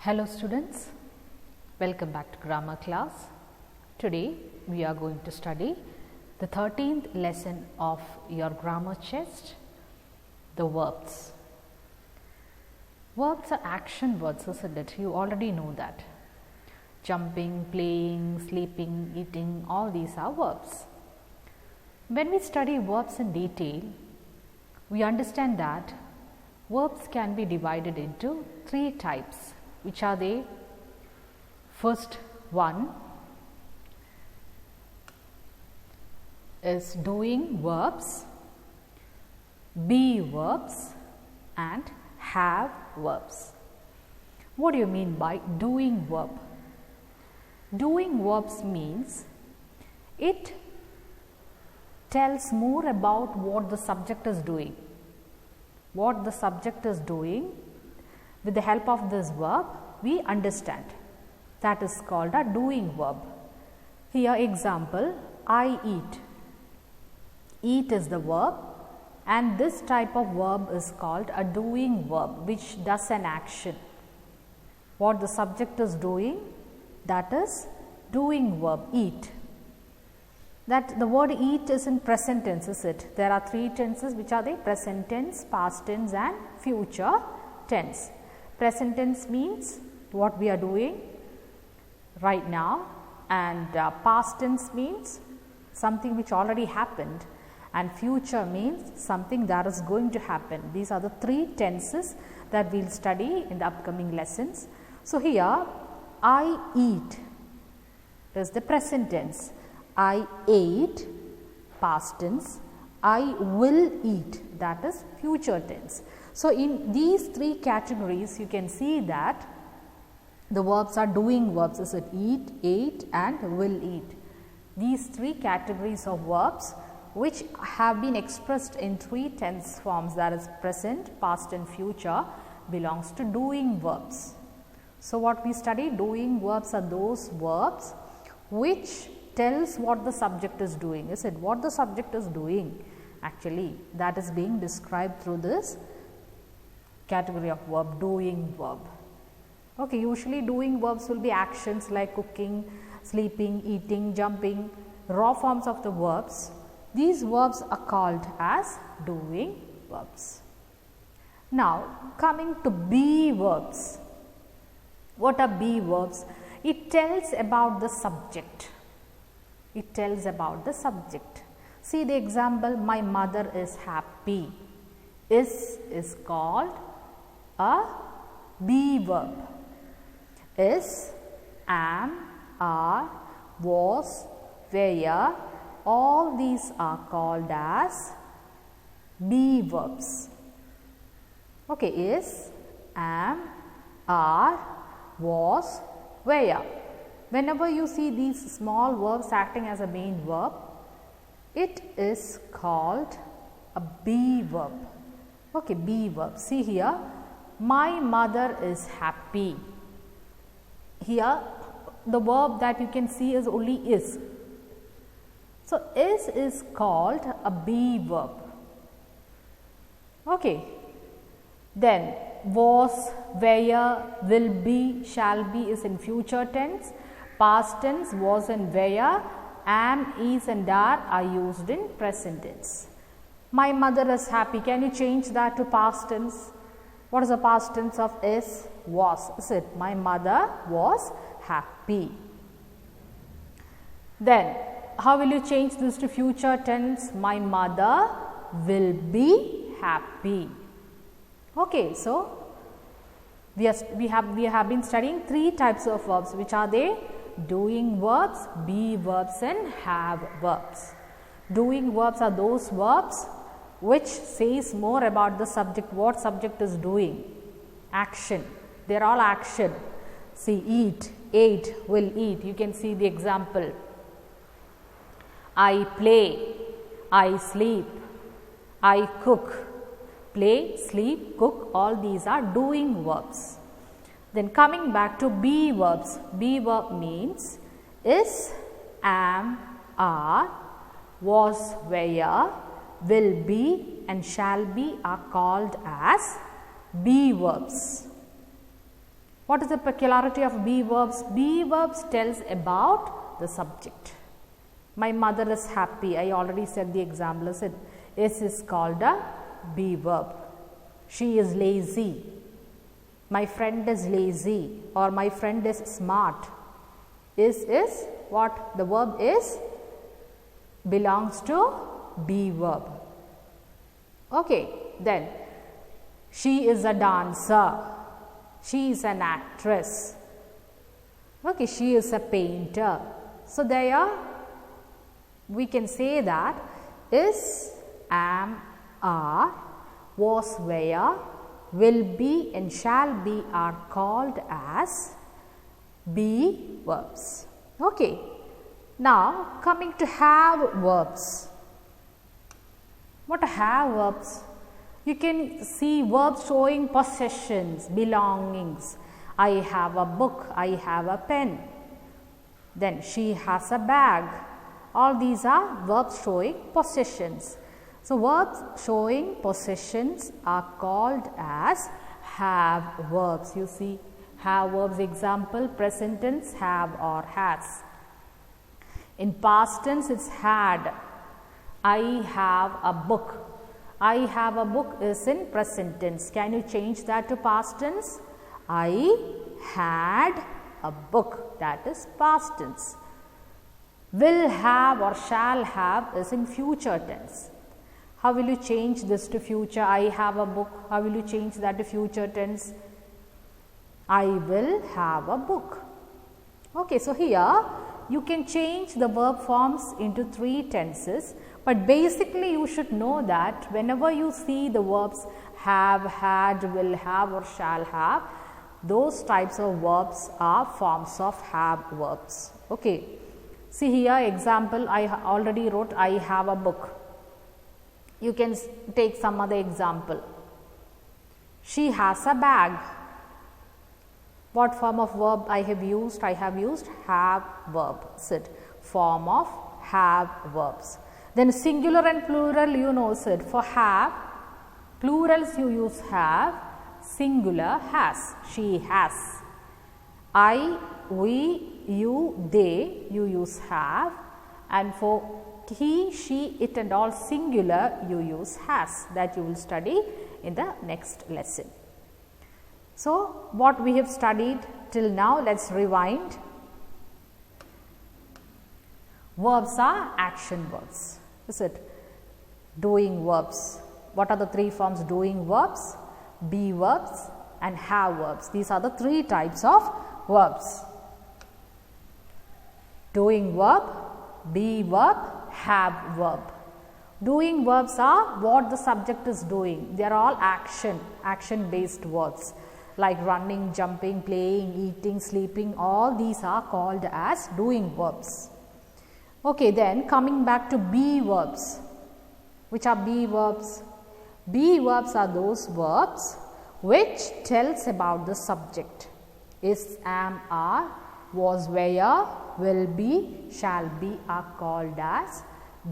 Hello students, welcome back to grammar class. Today we are going to study the 13th lesson of your grammar chest, the verbs. Verbs are action words, isn't it? You already know that. Jumping, playing, sleeping, eating, all these are verbs. When we study verbs in detail, we understand that verbs can be divided into three types. Which are they? First one is doing verbs, be verbs and have verbs. What do you mean by doing verb? Doing verbs means it tells more about what the subject is doing. What the subject is doing, with the help of this verb, we understand. That is called a doing verb. Here example, I eat. Eat is the verb and this type of verb is called a doing verb which does an action. What the subject is doing, that is doing verb, eat. That the word eat is in present tense, is it? There are three tenses, which are the present tense, past tense and future tense. Present tense means what we are doing right now, and past tense means something which already happened, and future means something that is going to happen. These are the three tenses that we will study in the upcoming lessons. So, here I eat is the present tense, I ate past tense, I will eat, that is future tense. So, in these three categories you can see that the verbs are doing verbs, is it? Eat, ate and will eat. These three categories of verbs which have been expressed in three tense forms, that is present, past and future, belongs to doing verbs. So, what we study, doing verbs are those verbs which tells what the subject is doing, is it? What the subject is doing actually, that is being described through this category of verb, doing verb. Okay, usually doing verbs will be actions like cooking, sleeping, eating, jumping, raw forms of the verbs. These verbs are called as doing verbs. Now, coming to be verbs. What are be verbs? It tells about the subject. It tells about the subject. See the example, my mother is happy. Is called a be verb. Is, am, are, was, were, all these are called as be verbs. Okay, is, am, are, was, were. Whenever you see these small verbs acting as a main verb, it is called a be verb. Okay, be verb. See here, my mother is happy. Here the verb that you can see is only is. So, is called a be verb. Okay. Then was, were, will be, shall be is in future tense. Past tense, was and were, am, is and are used in present tense. My mother is happy. Can you change that to past tense? What is the past tense of is? Was, is it? My mother was happy. Then, how will you change this to future tense? My mother will be happy. Okay, so we have been studying three types of verbs. Which are they? Doing verbs, be verbs and have verbs. Doing verbs are those verbs which says more about the subject, what subject is doing, action, they are all action. See, eat, ate, will eat, you can see the example. I play, I sleep, I cook, play, sleep, cook, all these are doing verbs. Then coming back to be verbs, be verb means is, am, are, was, were, will be and shall be are called as be verbs. What is the peculiarity of be verbs? Be verbs tells about the subject. My mother is happy. I already said the example. I said is called a be verb. She is lazy. My friend is lazy, or my friend is smart. Is what? The verb is belongs to be verb. Okay, then she is a dancer. She is an actress. Okay, she is a painter. So there we can say that is, am, are, was, were, will be and shall be are called as be verbs. Okay. Now coming to have verbs. What are have verbs? You can see verbs showing possessions, belongings. I have a book, I have a pen. Then she has a bag. All these are verbs showing possessions. So verbs showing possessions are called as have verbs. You see have verbs example, present tense have or has. In past tense it's had. I have a book. I have a book is in present tense. Can you change that to past tense? I had a book, that is past tense. Will have or shall have is in future tense. How will you change this to future? I have a book. How will you change that to future tense? I will have a book. Okay, so here you can change the verb forms into 3 tenses, but basically you should know that whenever you see the verbs have, had, will have or shall have, those types of verbs are forms of have verbs. Okay. See here example, I already wrote I have a book. You can take some other example. She has a bag. What form of verb I have used? I have used have verb. Sit. Form of have verbs. Then singular and plural you know sit. For have, plurals you use have, singular has. She has. I, we, you, they you use have, and for he, she, it and all singular you use has. That you will study in the next lesson. So, what we have studied till now, let us rewind. Verbs are action verbs. Is it? Doing verbs. What are the 3 forms? Doing verbs, be verbs and have verbs. These are the 3 types of verbs. Doing verb, be verb, have verb. Doing verbs are what the subject is doing. They are all action based verbs like running, jumping, playing, eating, sleeping. All these are called as doing verbs. Okay, then coming back to be verbs. Which are be verbs? Be verbs are those verbs which tells about the subject. Is, am, are, was, were, will be, shall be are called as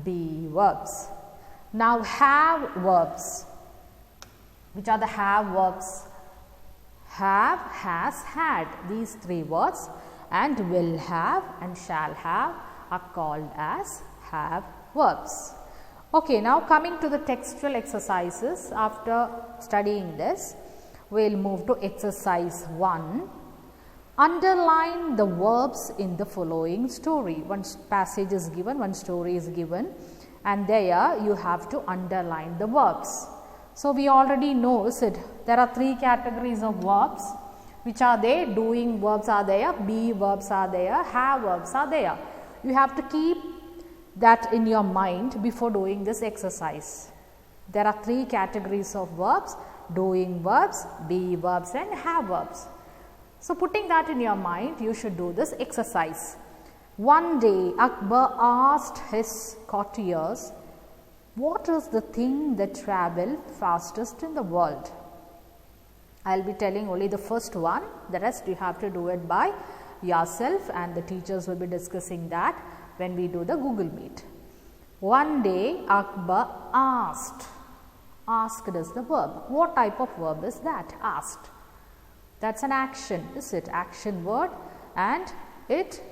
be verbs. Now have verbs. Which are the have verbs? Have, has, had. These 3 words and will have and shall have are called as have verbs. Okay, now coming to the textual exercises. After studying this, we will move to exercise 1. Underline the verbs in the following story. One passage is given, one story is given, and there you have to underline the verbs. So, we already know there are 3 categories of verbs. Which are they? Doing verbs are there, be verbs are there, have verbs are there. You have to keep that in your mind before doing this exercise. There are 3 categories of verbs: doing verbs, be verbs and have verbs. So, putting that in your mind, you should do this exercise. One day Akbar asked his courtiers, what is the thing that travels fastest in the world? I will be telling only the first one, the rest you have to do it by yourself, and the teachers will be discussing that when we do the Google Meet. One day Akbar asked. Asked is the verb. What type of verb is that? Asked. That's an action, is it? Action word, and it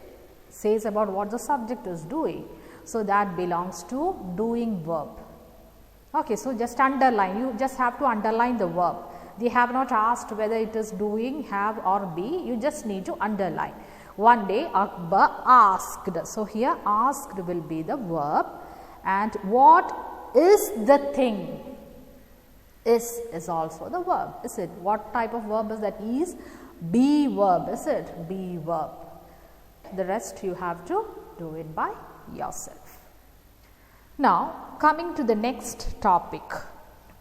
says about what the subject is doing. So that belongs to doing verb. Okay, so just underline, you just have to underline the verb. They have not asked whether it is doing, have or be, you just need to underline. One day Akbar asked, so here asked will be the verb, and what is the thing? Is also the verb, is it? What type of verb is that? Is be verb, is it? Be verb. The rest you have to do it by yourself. Now coming to the next topic,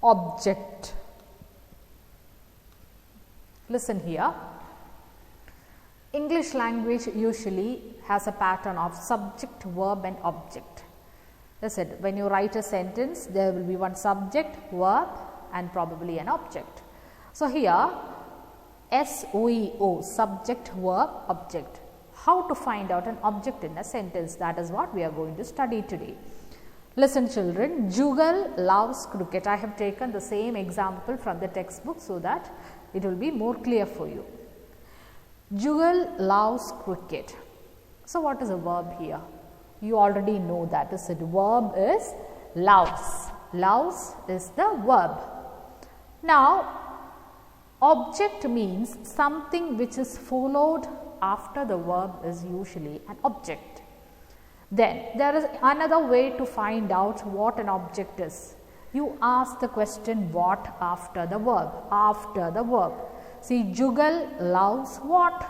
object. Listen here. English language usually has a pattern of subject, verb and object. Is it? When you write a sentence, there will be one subject, verb and probably an object. So here SVO, subject, verb, object. How to find out an object in a sentence, that is what we are going to study today. Listen children, Jugal loves cricket. I have taken the same example from the textbook so that it will be more clear for you. Jugal loves cricket. So what is a verb here? You already know that, is it? Verb is loves. Loves is the verb. Now object means something which is followed after the verb is usually an object. Then there is another way to find out what an object is. You ask the question what after the verb. After the verb. See, Jugal loves what?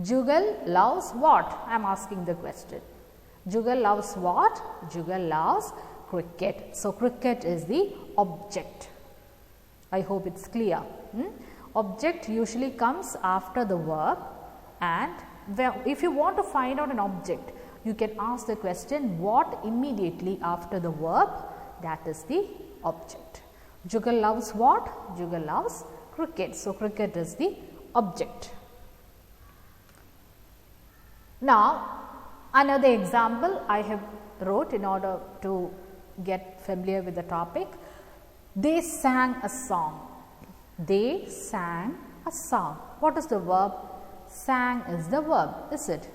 Jugal loves what? I am asking the question. Jugal loves what? Jugal loves cricket. So cricket is the object. I hope it's clear. Object usually comes after the verb, and if you want to find out an object, you can ask the question what immediately after the verb, that is the object. Jugal loves what? Jugal loves cricket. So cricket is the object. Now another example I have wrote in order to get familiar with the topic. They sang a song. They sang a song. What is the verb? Sang is the verb, is it?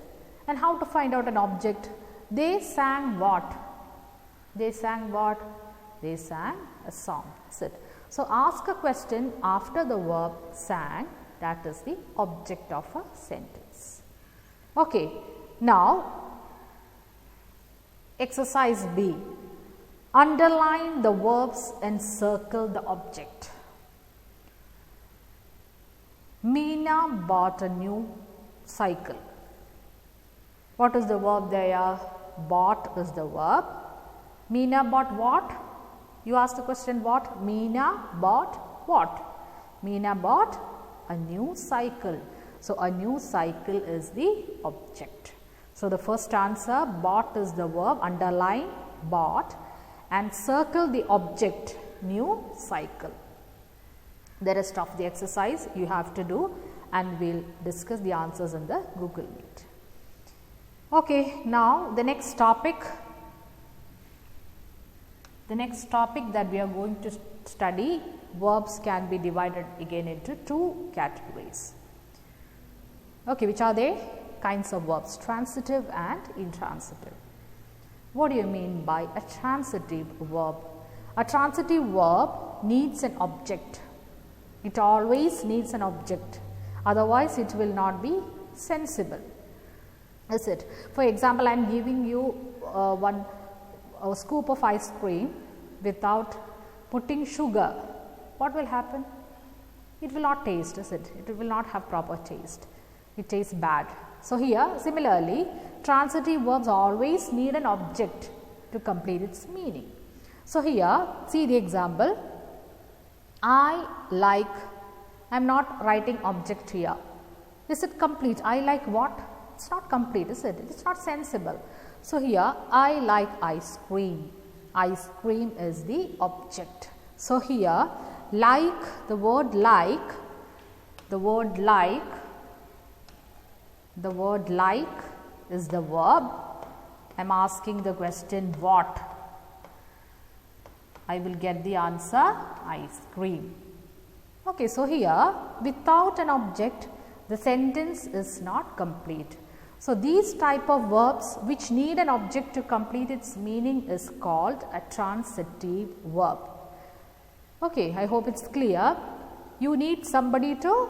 And how to find out an object? They sang what? They sang what? They sang a song, is it? So ask a question after the verb sang, that is the object of a sentence. Okay, now exercise B. Underline the verbs and circle the object. Meena bought a new cycle. What is the verb there? Bought is the verb. Meena bought what? You ask the question what? Meena bought what? Meena bought a new cycle. So a new cycle is the object. So the first answer, bought is the verb, underline bought, and circle the object, new cycle. The rest of the exercise you have to do, and we will discuss the answers in the Google Meet. Okay, now the next topic that we are going to study, verbs can be divided again into two categories. Okay, which are they? Kinds of verbs, transitive and intransitive. What do you mean by a transitive verb? A transitive verb needs an object. It always needs an object, otherwise it will not be sensible, is it? For example, I am giving you a scoop of ice cream without putting sugar. What will happen? It will not taste, is it? It will not have proper taste. It tastes bad. So here similarly, transitive verbs always need an object to complete its meaning. So here see the example. I like, I am not writing object here. Is it complete? I like what? It's not complete, is it? It's not sensible. So here I like ice cream. Ice cream is the object. So here like, the word like is the verb. I am asking the question what? I will get the answer ice cream. Okay, so here without an object the sentence is not complete. So these type of verbs which need an object to complete its meaning is called a transitive verb. Okay, I hope it's clear. You need somebody to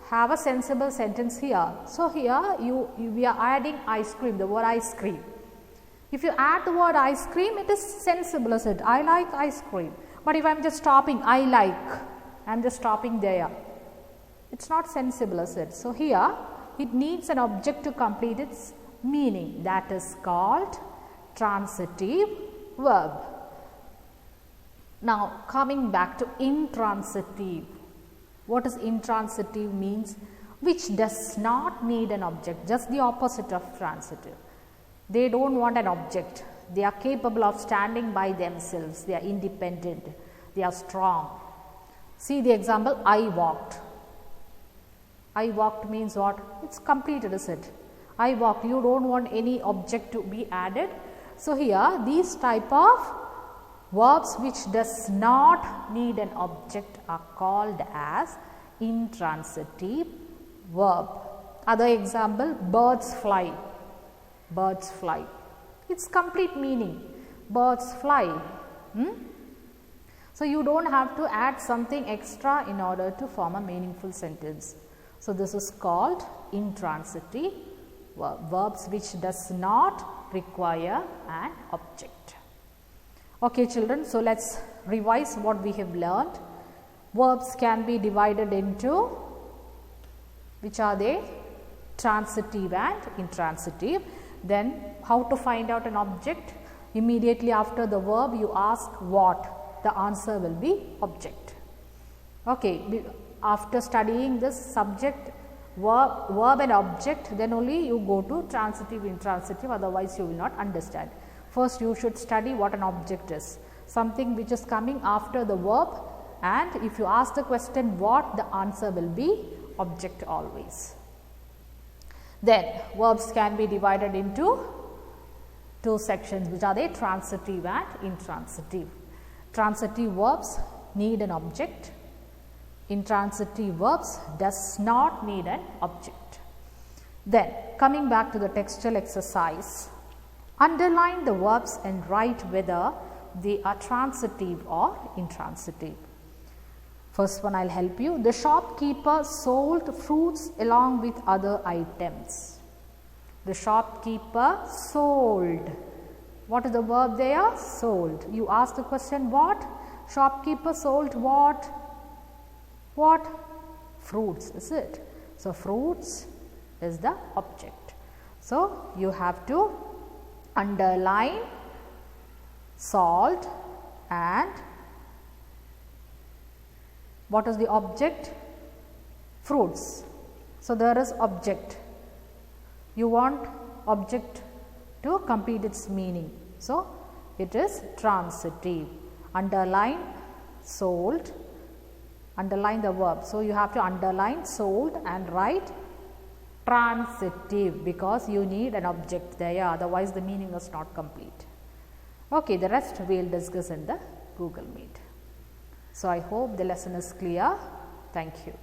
have a sensible sentence here. So here we are adding ice cream, the word ice cream. If you add the word ice cream, it is sensible, is it? I like ice cream. But if I am just stopping, I am just stopping there. It's not sensible, is it? So here it needs an object to complete its meaning. That is called transitive verb. Now coming back to intransitive. What is intransitive means? Which does not need an object, just the opposite of transitive. They don't want an object. They are capable of standing by themselves. They are independent. They are strong. See the example, I walked. I walked means what? It's completed, is it? I walked. You don't want any object to be added. So here these type of verbs which does not need an object are called as intransitive verb. Other example, birds fly. Birds fly. Its complete meaning, birds fly. So you don't have to add something extra in order to form a meaningful sentence. So this is called intransitive verb, verbs which does not require an object. Okay children, so let's revise what we have learned. Verbs can be divided into, which are they? Transitive and intransitive. Then how to find out an object? Immediately after the verb you ask what? The answer will be object. Okay, after studying this subject, verb and object, then only you go to transitive, intransitive, otherwise you will not understand. First you should study what an object is, something which is coming after the verb, and if you ask the question what, the answer will be object always. Then verbs can be divided into two sections, which are they? Transitive and intransitive. Transitive verbs need an object. Intransitive verbs does not need an object. Then coming back to the textual exercise, underline the verbs and write whether they are transitive or intransitive. First one I will help you. The shopkeeper sold fruits along with other items. The shopkeeper sold. What is the verb there? Sold. You ask the question what? Shopkeeper sold what? What? Fruits, is it? So fruits is the object. So you have to underline salt and what is the object? Fruits. So there is object. You want object to complete its meaning. So it is transitive. Underline sold. Underline the verb. So you have to underline sold and write transitive because you need an object there. Otherwise the meaning is not complete. Okay, the rest we will discuss in the Google Meet. So I hope the lesson is clear. Thank you.